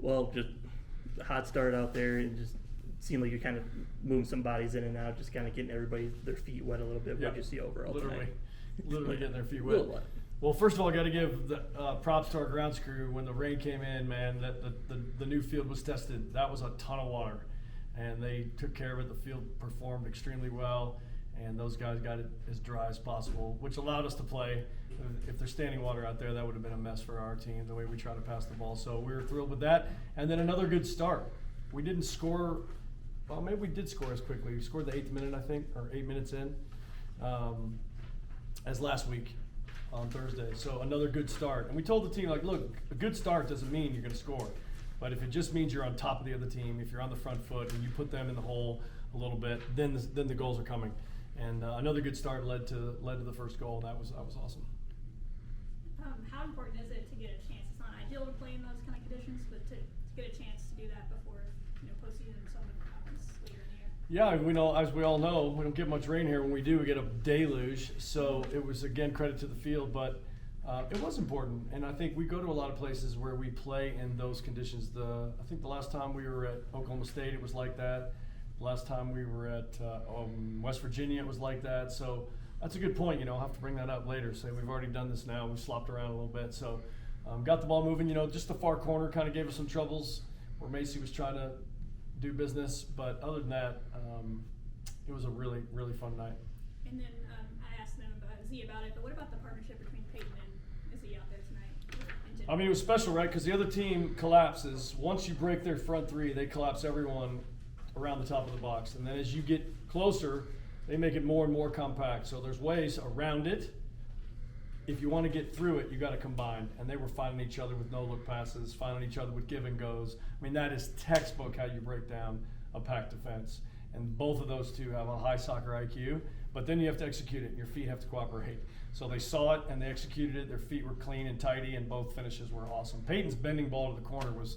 Well, just a hot start out there, and just seemed like you're kind of moving some bodies in and out, just kind of getting everybody their feet wet a little bit. What did you see overall tonight? Literally getting their feet wet. Well, first of all, I got to give the props to our grounds crew. When the rain came in, man, the new field was tested. That was a ton of water, and they took care of it. The field performed extremely well, and those guys got it as dry as possible, which allowed us to play. If there's standing water out there, that would have been a mess for our team, the way we try to pass the ball. So we were thrilled with that. And then another good start. We didn't score. Well, maybe we did score as quickly. We scored the 8th minute, I think, or 8 minutes in, as last week on Thursday. So another good start. And we told the team, like, look, a good start doesn't mean you're going to score. But if it just means you're on top of the other team, if you're on the front foot and you put them in the hole a little bit, then the goals are coming. And another good start led to the first goal. That was awesome. How important is it to get a chance? It's not ideal to play in those kind of conditions, but to get a chance to do that before postseason and something happens later in the year. Yeah, we know, as we all know, we don't get much rain here. When we do, we get a deluge. So it was, again, credit to the field, but it was important. And I think we go to a lot of places where we play in those conditions. I think the last time we were at Oklahoma State, it was like that. The last time we were at West Virginia, it was like that. So that's a good point. I'll have to bring that up later. Say we've already done this now. We've slopped around a little bit. So got the ball moving. Just the far corner kind of gave us some troubles where Macy was trying to do business. But other than that, it was a really, really fun night. And then I asked them Z about it, but what about the partnership between Peyton and Z out there tonight? I mean, it was special, right? Because the other team collapses. Once you break their front three, they collapse everyone around the top of the box. And then as you get closer, they make it more and more compact. So there's ways around it. If you want to get through it, you got to combine. And they were finding each other with no-look passes, finding each other with give and goes. I mean, that is textbook how you break down a packed defense. And both of those two have a high soccer IQ, but then you have to execute it, and your feet have to cooperate. So they saw it, and they executed it. Their feet were clean and tidy, and both finishes were awesome. Peyton's bending ball to the corner was,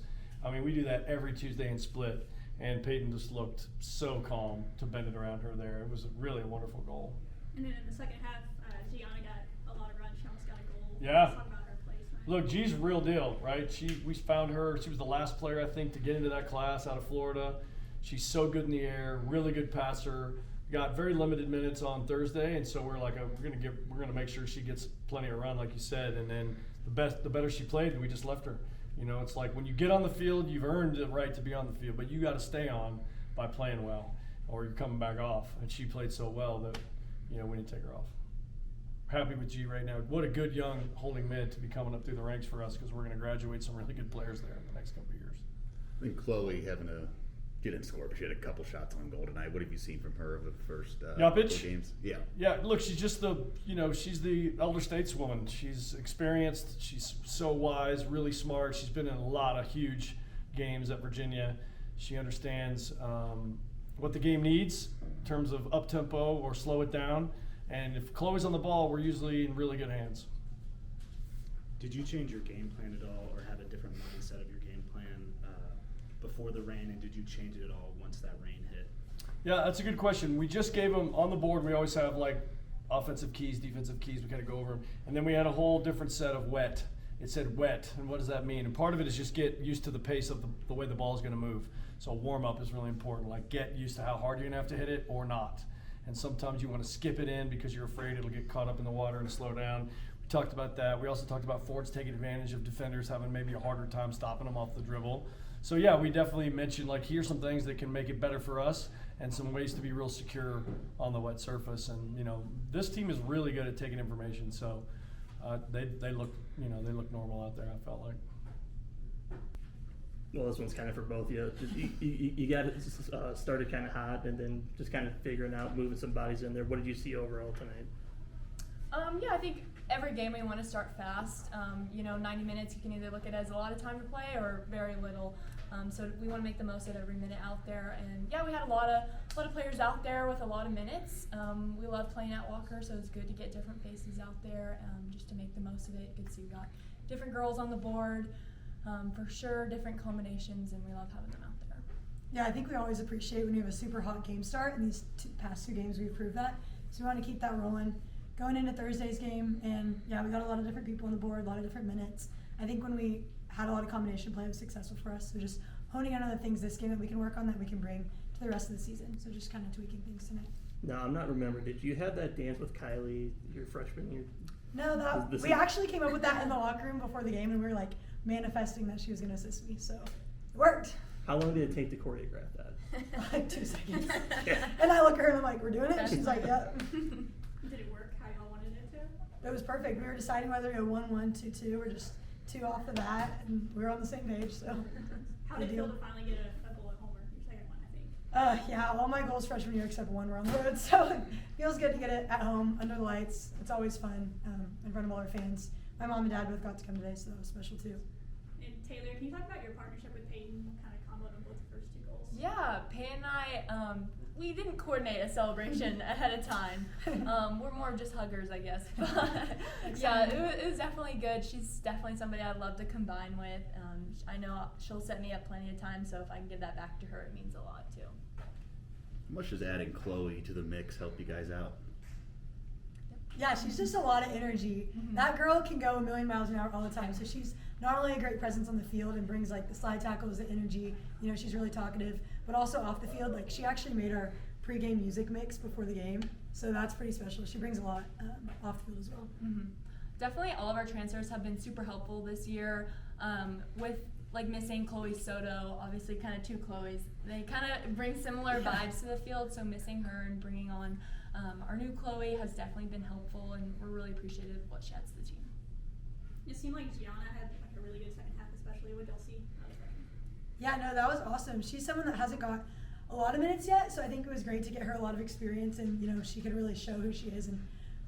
we do that every Tuesday in split, and Peyton just looked so calm to bend it around her there. It was really a wonderful goal. And then in the second half, Gianna got a lot of runs. She almost got a goal. Yeah. Let's talk about her placement. Look, G's a real deal, right? We found her. She was the last player, I think, to get into that class out of Florida. She's so good in the air, really good passer. Got very limited minutes on Thursday, and so we're like, we're gonna make sure she gets plenty of run, like you said. And then the better she played, we just left her. It's like when you get on the field, you've earned the right to be on the field, but you got to stay on by playing well, or you're coming back off. And she played so well that we didn't take her off. Happy with G right now. What a good young holding mid to be coming up through the ranks for us, because we're going to graduate some really good players there in the next couple of years. I think Chloe she didn't score, but she had a couple shots on goal tonight. What have you seen from her over the first couple games? Yeah. Yeah, look, she's just she's the elder stateswoman. She's experienced. She's so wise, really smart. She's been in a lot of huge games at Virginia. She understands what the game needs in terms of up-tempo or slow it down. And if Chloe's on the ball, we're usually in really good hands. Did you change your game plan at all, or have a different mindset of your game plan before the rain, and did you change it at all once that rain hit? Yeah, that's a good question. We just gave them on the board. We always have like offensive keys, defensive keys. We kind of go over them. And then we had a whole different set of wet. It said wet, and what does that mean? And part of it is just get used to the pace of the way the ball is going to move. So warm up is really important. Like get used to how hard you're going to have to hit it or not. And sometimes you want to skip it in because you're afraid it'll get caught up in the water and slow down. We talked about that. We also talked about forwards taking advantage of defenders having maybe a harder time stopping them off the dribble. So yeah, we definitely mentioned like here's some things that can make it better for us and some ways to be real secure on the wet surface. And this team is really good at taking information. So they look normal out there. I felt like. Well, this one's kind of for both of you. You got it started kind of hot, and then just kind of figuring out moving some bodies in there. What did you see overall tonight? Yeah, I think every game we want to start fast. 90 minutes you can either look at it as a lot of time to play or very little. So we want to make the most of every minute out there. And yeah, we had a lot of players out there with a lot of minutes. We love playing at Walker, so it's good to get different faces out there just to make the most of it. Good to see we got different girls on the board. For sure, different combinations, and we love having them out there. Yeah, I think we always appreciate when you have a super hot game start, and these past two games we've proved that. So we want to keep that rolling. Going into Thursday's game, and yeah, we got a lot of different people on the board, a lot of different minutes. I think when we had a lot of combination play that was successful for us. So just honing in on the things this game that we can work on that we can bring to the rest of the season. So just kind of tweaking things tonight. No, I'm not remembering. Did you have that dance with Kylie your freshman year? No, that This we is- actually came up with that in the locker room before the game, and we were like manifesting that she was going to assist me. So it worked. How long did it take to choreograph that? Like 2 seconds. Yeah. And I look at her and I'm like, we're doing it? That's She's like, yep. Did it work how y'all wanted it to? It was perfect. We were deciding whether to go 1-1, 2-2, or just 2 off the bat, and we were on the same page. So How good did it feel deal. to finally get a goal at Homer? Your second one, I think. Yeah, all my goals freshman year except one were on the road, so it feels good to get it at home under the lights. It's always fun in front of all our fans. My mom and dad both got to come today, so that was special too. And Taylor, can you talk about your partnership with Peyton? Kind of comboed on both the first 2 goals. Yeah, Pay and I, we didn't coordinate a celebration ahead of time. We're more just huggers, I guess. But yeah, it was definitely good. She's definitely somebody I'd love to combine with. I know she'll set me up plenty of times, so if I can give that back to her, it means a lot too. How much does adding Chloe to the mix help you guys out? Yeah, she's just a lot of energy. Mhm. That girl can go a million miles an hour all the time. So she's not only a great presence on the field and brings like the slide tackles, the energy, you know, she's really talkative, but also off the field. Like she actually made our pregame music mix before the game. So that's pretty special. She brings a lot off the field as well. Mm-hmm. Definitely all of our transfers have been super helpful this year. With like missing Chloe Soto, obviously kind of 2 Chloes, they kind of bring similar vibes to the field, so missing her and bringing on our new Chloe has definitely been helpful, and we're really appreciative of what she adds to the team. It seemed like Gianna had like a really good second half, especially with Delsey. Yeah, no, that was awesome. She's someone that hasn't got a lot of minutes yet, so I think it was great to get her a lot of experience, and you know, she could really show who she is and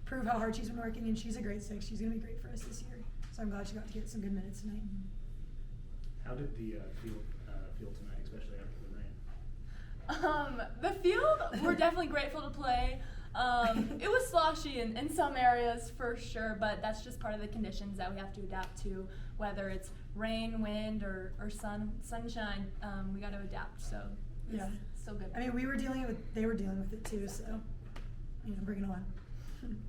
prove how hard she's been working, and she's a great 6. She's going to be great for us this year. So I'm glad she got to get some good minutes tonight. How did the field feel tonight, especially after the rain? The field, we're definitely grateful to play. It was sloshy in some areas for sure, but that's just part of the conditions that we have to adapt to, whether it's rain, wind, or sunshine. We got to adapt, so it's Yeah. still good. I mean, they were dealing with it too, so you know, bring it on.